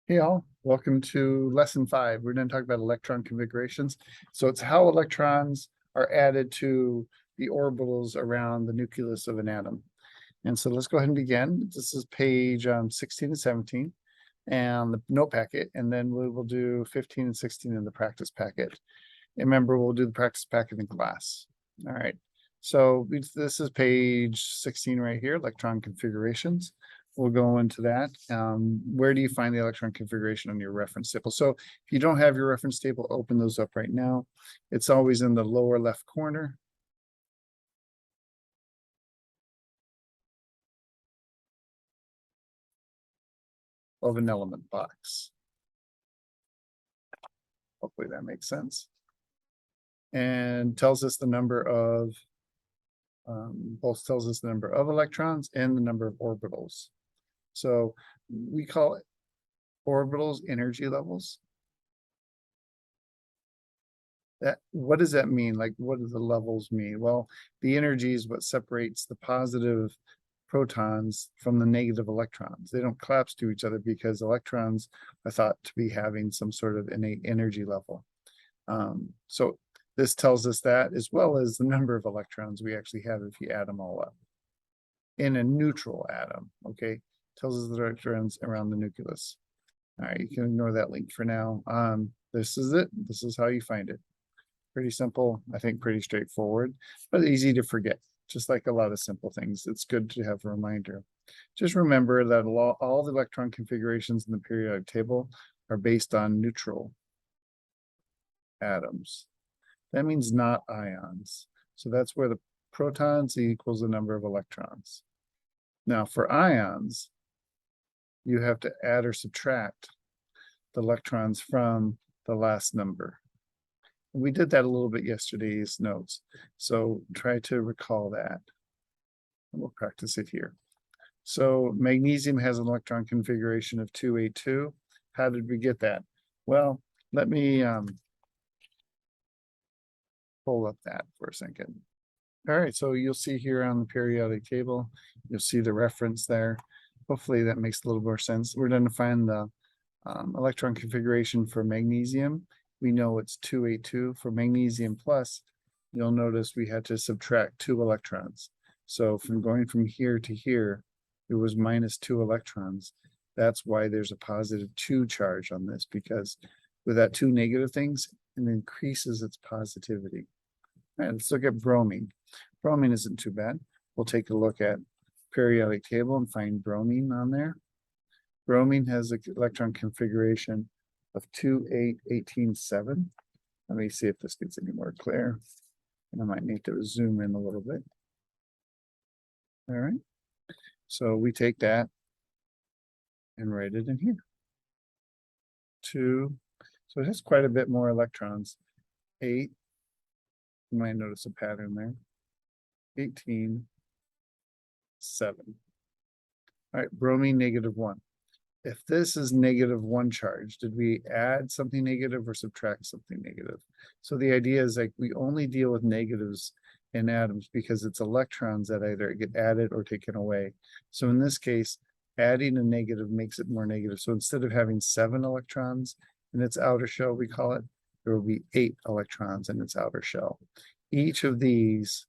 Hey all, welcome to lesson 5. We're going to talk about electron configurations. So it's how electrons are added to the orbitals around the nucleus of an atom. And so let's go ahead and begin. This is page 16 and 17 and the note packet, and then we will do 15 and 16 in the practice packet. And remember, we'll do the practice packet in class. All right. So this is page 16 right here, electron configurations. We'll go into that. Where do you find the electron configuration on your reference table? So if you don't have your reference table, open those up right now. It's always in the lower left corner. Of an element box. Hopefully that makes sense. And tells us the number of, both tells us the number of electrons and the number of orbitals. So we call it orbitals energy levels. What does that mean? Like, what do the levels mean? Well, the energy is what separates the positive protons from the negative electrons. They don't collapse to each other because electrons are thought to be having some sort of innate energy level. So this tells us that, as well as the number of electrons we actually have if you add them all up. In a neutral atom, okay? Tells us the electrons around the nucleus. All right, you can ignore that link for now. This is it. This is how you find it. Pretty simple, I think pretty straightforward, but easy to forget. Just like a lot of simple things, it's good to have a reminder. Just remember that all the electron configurations in the periodic table are based on neutral atoms. That means not ions. So that's where the protons equals the number of electrons. Now for ions, you have to add or subtract the electrons from the last number. We did that a little bit yesterday's notes, so try to recall that. And we'll practice it here. So magnesium has an electron configuration of 2A2. How did we get that? Well, let me pull up that for a second. All right, so you'll see here on the periodic table, you'll see the reference there. Hopefully that makes a little more sense. We're going to find the electron configuration for magnesium. We know it's 2A2. For magnesium plus, you'll notice we had to subtract 2 electrons. So from going from here to here, it was minus 2 electrons. That's why there's a positive 2 charge on this, because with that 2 negative things, it increases its positivity. All right, let's look at bromine. Bromine isn't too bad. We'll take a look at periodic table and find bromine on there. Bromine has an electron configuration of 2,8,18,7. Let me see if this gets any more clear. And I might need to zoom in a little bit. All right. So we take that and write it in here. 2. So it has quite a bit more electrons. 8. You might notice a pattern there. 18. 7. All right, bromine -1. If this is -1 charge, did we add something negative or subtract something negative? So the idea is like we only deal with negatives in atoms because it's electrons that either get added or taken away. So in this case, adding a negative makes it more negative. So instead of having 7 electrons in its outer shell, we call it, there will be 8 electrons in its outer shell. Each of these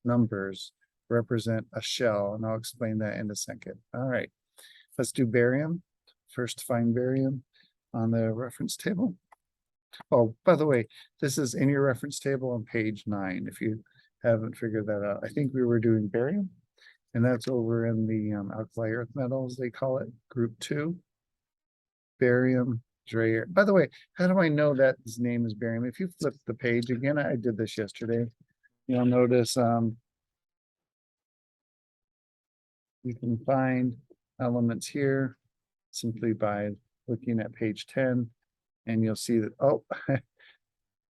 numbers represent a shell, and I'll explain that in a second. All right, let's do barium. First, find barium on the reference table. Oh, by the way, this is in your reference table on page 9. If you haven't figured that out, I think we were doing barium, and that's over in the alkali earth metals, they call it, group 2. Barium, Dreyer. By the way, how do I know that his name is barium? If you flip the page again, I did this yesterday. You'll notice you can find elements here simply by looking at page 10, and you'll see that, oh,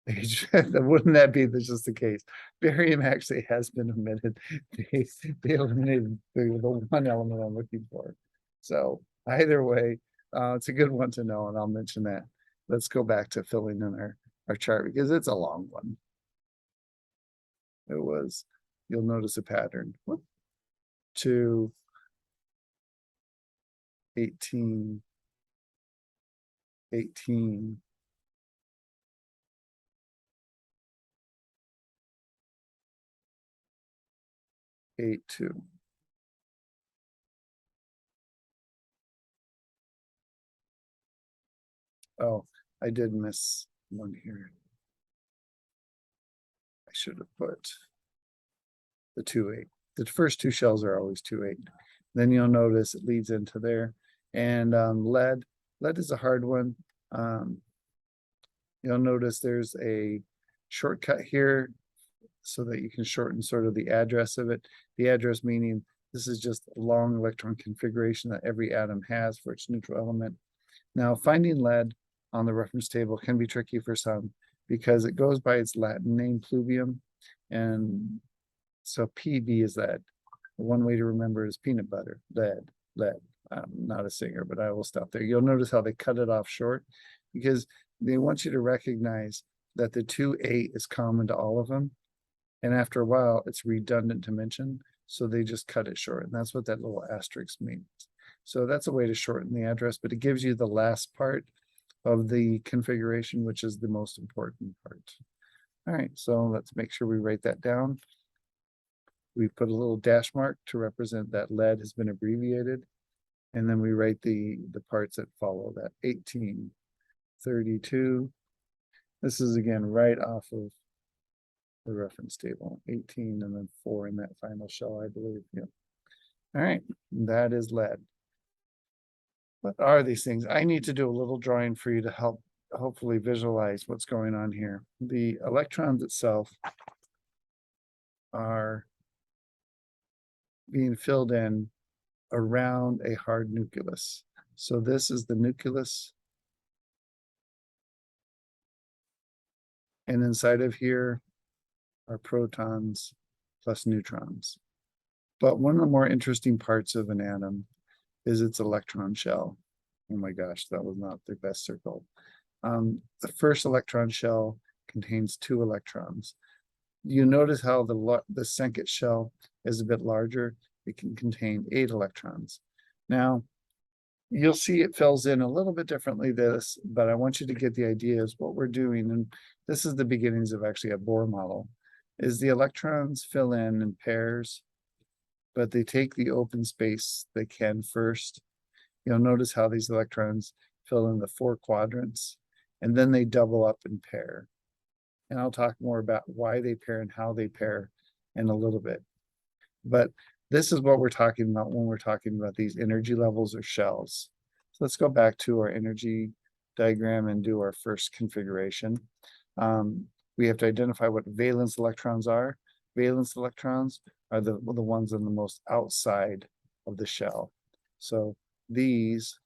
wouldn't that be just the case? Barium actually has been omitted. They eliminated the one element I'm looking for. So either way, it's a good one to know, and I'll mention that. Let's go back to filling in our chart because it's a long one. It was, you'll notice a pattern. 2, 18, 18. Eight, 2. Oh, I did miss one here. I should have put the 2, 8. The first two shells are always 2, 8. Then you'll notice it leads into there. And lead is a hard one. You'll notice there's a shortcut here so that you can shorten sort of the address of it. The address meaning this is just a long electron configuration that every atom has for its neutral element. Now, finding lead on the reference table can be tricky for some because it goes by its Latin name, pluvium, and so PB is lead. One way to remember is peanut butter, lead. I'm not a singer, but I will stop there. You'll notice how they cut it off short because they want you to recognize that the 2, 8 is common to all of them. And after a while, it's redundant to mention. So they just cut it short. And that's what that little asterisk means. So that's a way to shorten the address, but it gives you the last part of the configuration, which is the most important part. All right, so let's make sure we write that down. We put a little dash mark to represent that lead has been abbreviated. And then we write the parts that follow that. 18, 32. This is again right off of the reference table. 18 and then 4 in that final shell, I believe. Yep. All right, that is lead. What are these things? I need to do a little drawing for you to help hopefully visualize what's going on here. The electrons itself are being filled in around a hard nucleus. So this is the nucleus. And inside of here are protons plus neutrons. But one of the more interesting parts of an atom is its electron shell. Oh my gosh, that was not the best circle. The first electron shell contains 2 electrons. You notice how the second shell is a bit larger. It can contain 8 electrons. Now, you'll see it fills in a little bit differently this, but I want you to get the idea is what we're doing, and this is the beginnings of actually a Bohr model, is the electrons fill in pairs, but they take the open space they can first. You'll notice how these electrons fill in the 4 quadrants, and then they double up and pair. And I'll talk more about why they pair and how they pair in a little bit. But this is what we're talking about when we're talking about these energy levels or shells. So let's go back to our energy diagram and do our first configuration. We have to identify what valence electrons are. Valence electrons are the ones on the most outside of the shell. So these,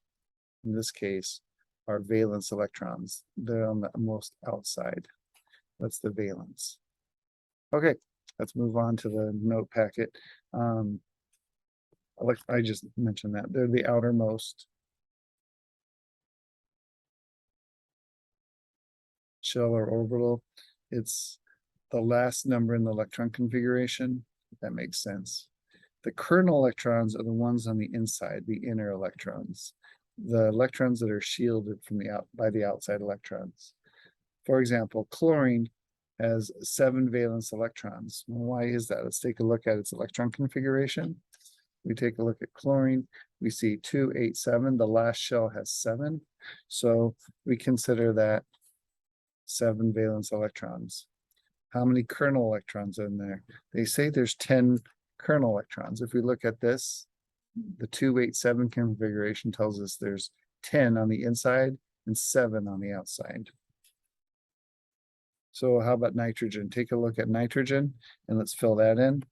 in this case, are valence electrons. They're on the most outside. That's the valence. Okay, let's move on to the note packet. I just mentioned that. They're the outermost shell or orbital. It's the last number in the electron configuration. If that makes sense. The kernel electrons are the ones on the inside, the inner electrons. The electrons that are shielded from by the outside electrons. For example, chlorine has 7 valence electrons. Why is that? Let's take a look at its electron configuration. We take a look at chlorine. We see 2, 8, 7. The last shell has 7. So we consider that 7 valence electrons. How many kernel electrons are in there? They say there's 10 kernel electrons. If we look at this, the 2, 8, 7 configuration tells us there's 10 on the inside and 7 on the outside. So how about nitrogen? Take a look at nitrogen and let's fill that in.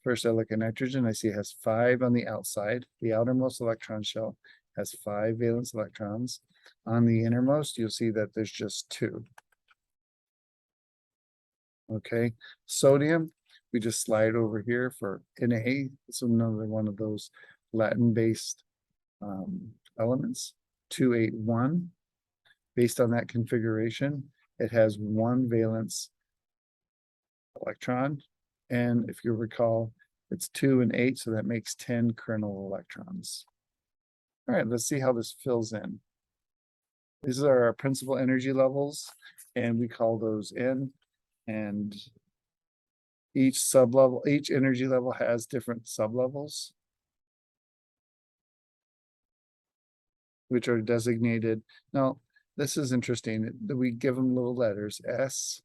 First, I look at nitrogen. I see it has 5 on the outside. The outermost electron shell has 5 valence electrons. On the innermost, you'll see that there's just 2. Okay, sodium, we just slide over here for Na. It's another one of those Latin-based elements. 281. Based on that configuration, it has 1 valence electron. And if you recall, it's 2 and 8, so that makes 10 kernel electrons. All right, let's see how this fills in. These are our principal energy levels, and we call those N. And each sublevel, each energy level has different sublevels, which are designated. Now, this is interesting. We give them little letters: S,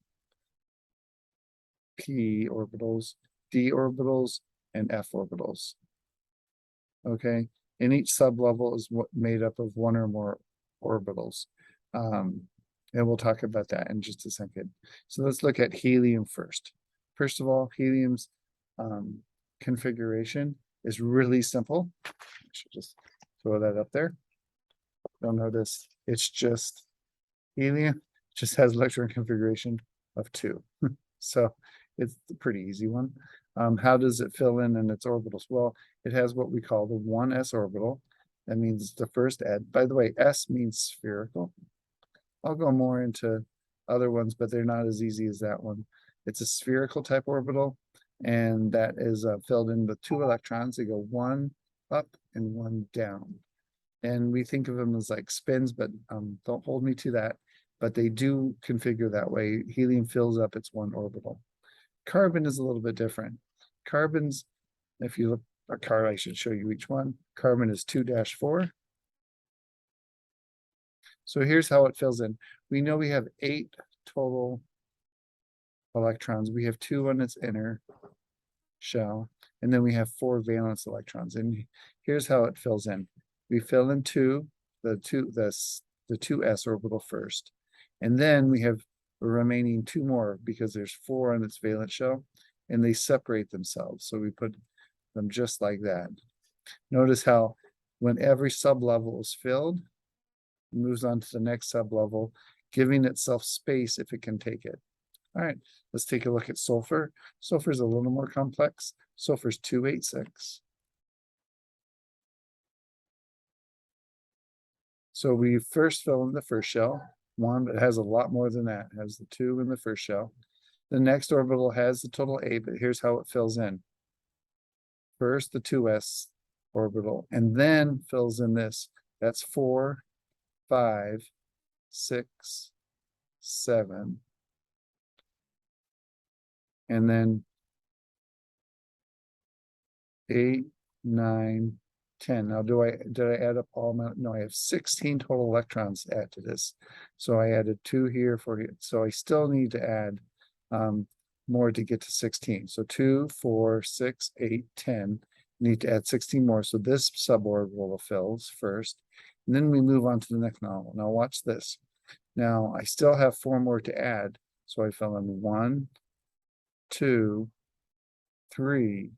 P orbitals, D orbitals, and F orbitals. Okay, and each sublevel is made up of one or more orbitals. And we'll talk about that in just a second. So let's look at helium first. First of all, helium's configuration is really simple. I should just throw that up there. You'll notice it's just helium, just has electron configuration of 2. So it's a pretty easy one. How does it fill in its orbitals? Well, it has what we call the 1s orbital. That means the first add. By the way, S means spherical. I'll go more into other ones, but they're not as easy as that one. It's a spherical type orbital, and that is filled in with 2 electrons. They go 1 up and 1 down. And we think of them as like spins, but don't hold me to that. But they do configure that way. Helium fills up its 1 orbital. Carbon is a little bit different. Carbon's, if you look at a card, I should show you each one. Carbon is 2-4. So here's how it fills in. We know we have 8 total electrons. We have 2 on its inner shell, and then we have 4 valence electrons. And here's how it fills in. We fill in the 2s orbital first, and then we have the remaining 2 more because there's 4 on its valence shell, and they separate themselves. So we put them just like that. Notice how when every sublevel is filled, it moves on to the next sublevel, giving itself space if it can take it. All right, let's take a look at sulfur. Sulfur is a little more complex. Sulfur is 286. So we first fill in the first shell, 1, but it has a lot more than that. It has the 2 in the first shell. The next orbital has the total 8, but here's how it fills in. First, the 2s orbital, and then fills in this. That's 4, 5, 6, 7. And then 8, 9, 10. Now, did I add up all my, no, I have 16 total electrons to add to this. So I added 2 here, 4 here. So I still need to add more to get to 16. So 2, 4, 6, 8, 10. Need to add 16 more. So this suborbital fills first. And then we move on to the next novel. Now watch this. Now I still have 4 more to add. So I fill in 1, 2, 3.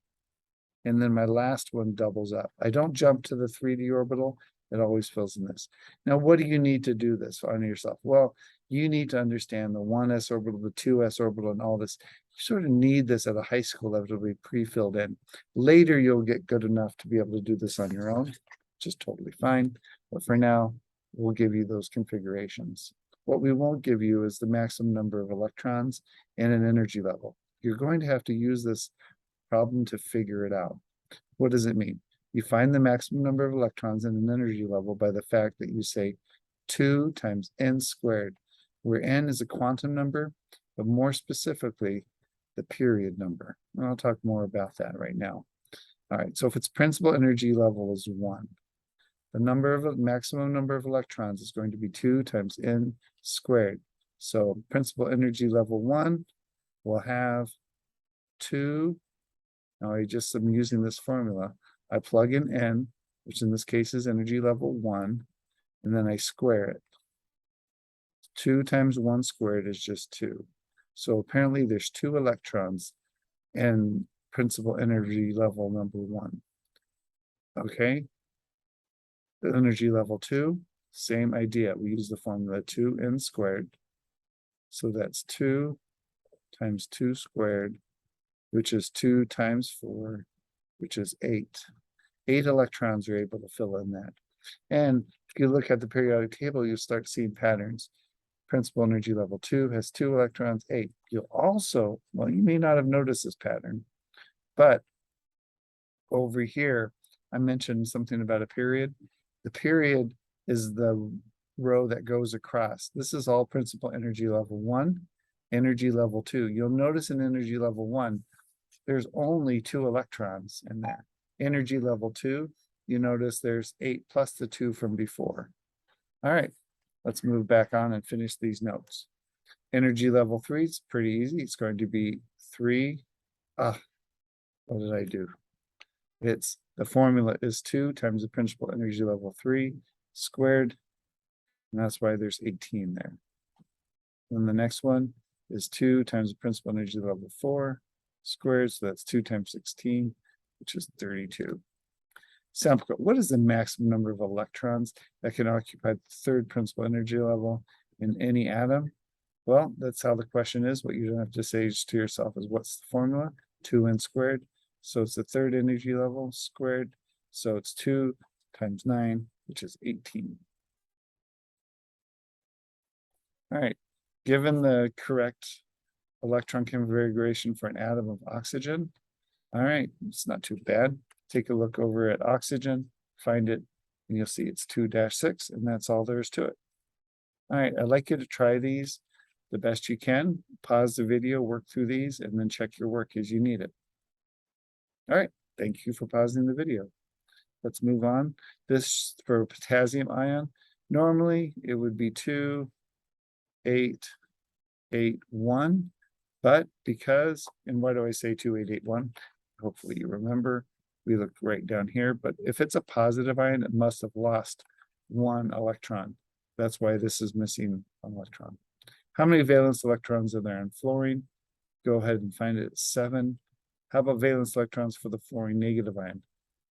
And then my last one doubles up. I don't jump to the 3d orbital. It always fills in this. Now, what do you need to do this on yourself? Well, you need to understand the 1s orbital, the 2s orbital, and all this. You sort of need this at a high school level to be pre-filled in. Later, you'll get good enough to be able to do this on your own, which is totally fine. But for now, we'll give you those configurations. What we won't give you is the maximum number of electrons and an energy level. You're going to have to use this problem to figure it out. What does it mean? You find the maximum number of electrons in an energy level by the fact that you say 2 times n squared, where n is a quantum number, but more specifically, the period number. And I'll talk more about that right now. All right, so if its principal energy level is 1, the maximum number of electrons is going to be 2 times n squared. So principal energy level 1 will have 2. Now I'm using this formula. I plug in n, which in this case is energy level 1, and then I square it. 2 times 1 squared is just 2. So apparently there's 2 electrons in principal energy level number 1. Okay. The energy level 2, same idea. We use the formula 2n squared. So that's 2 times 2 squared, which is 2 times 4, which is 8. 8 electrons are able to fill in that. And if you look at the periodic table, you'll start seeing patterns. Principal energy level 2 has 2 electrons, 8. You'll also, well, you may not have noticed this pattern, but over here, I mentioned something about a period. The period is the row that goes across. This is all principal energy level 1, energy level 2. You'll notice in energy level 1, there's only 2 electrons in that. Energy level 2, you notice there's 8 plus the 2 from before. All right, let's move back on and finish these notes. Energy level 3 is pretty easy. It's going to be 3. What did I do? The formula is 2 times the principal energy level 3 squared, and that's why there's 18 there. And the next one is 2 times the principal energy level 4 squared, so that's 2 times 16, which is 32. Sample code. What is the maximum number of electrons that can occupy the third principal energy level in any atom? Well, that's how the question is. What you don't have to say to yourself is, what's the formula? 2n squared. So it's the third energy level squared. So it's 2 times 9, which is 18. All right. Given the correct electron configuration for an atom of oxygen, all right, it's not too bad. Take a look over at oxygen, find it, and you'll see it's 2-6, and that's all there is to it. All right, I'd like you to try these the best you can. Pause the video, work through these, and then check your work as you need it. All right, thank you for pausing the video. Let's move on. This for potassium ion, normally it would be 2, 8, 8, 1, but because, and why do I say 2, 8, 8, 1? Hopefully you remember, we look right down here, but if it's a positive ion, it must have lost 1 electron. That's why this is missing an electron. How many valence electrons are there in fluorine? Go ahead and find it. 7. How about valence electrons for the fluorine negative ion?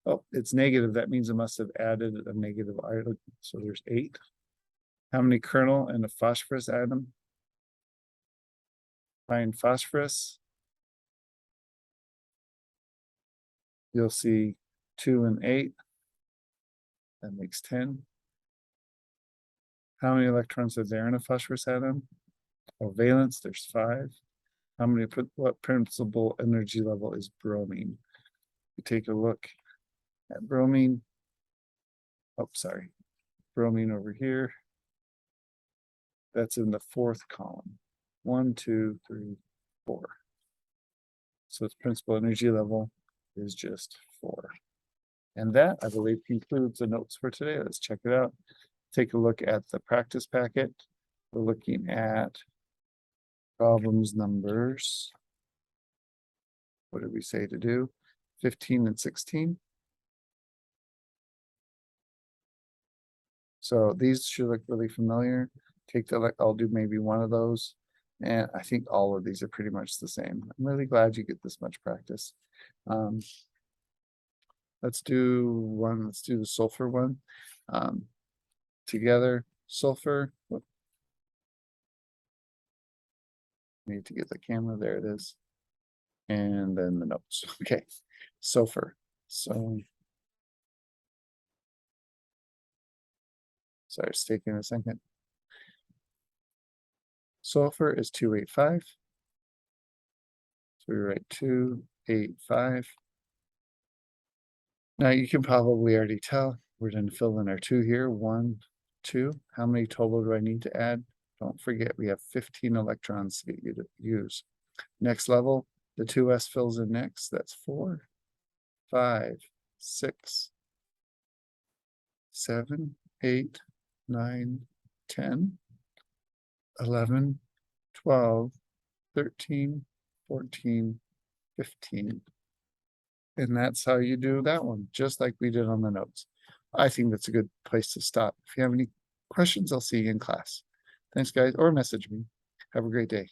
Oh, it's negative. That means it must have added a negative ion. So there's 8. How many kernel in a phosphorus atom? Find phosphorus. You'll see 2 and 8. That makes 10. How many electrons are there in a phosphorus atom? Oh, valence, there's 5. How many, what principal energy level is bromine? You take a look at bromine. Oh, sorry. Bromine over here. That's in the 4th column. 1, 2, 3, 4. So its principal energy level is just 4. And that, I believe, concludes the notes for today. Let's check it out. Take a look at the practice packet. We're looking at problems numbers. What did we say to do? 15 and 16. So these should look really familiar. Take the, I'll do maybe one of those. And I think all of these are pretty much the same. I'm really glad you get this much practice. Let's do one. Let's do the sulfur one. Together, sulfur. Whoop. Need to get the camera. There it is. And then the notes. Okay, sulfur. So, sorry, it's taking a second. Sulfur is 285. So we write 285. Now you can probably already tell we're going to fill in our 2 here. 1, 2. How many total do I need to add? Don't forget we have 15 electrons to get you to use. Next level, the 2s fills in next. That's 4, 5, 6, 7, 8, 9, 10, 11, 12, 13, 14, 15. And that's how you do that one, just like we did on the notes. I think that's a good place to stop. If you have any questions, I'll see you in class. Thanks, guys, or message me. Have a great day.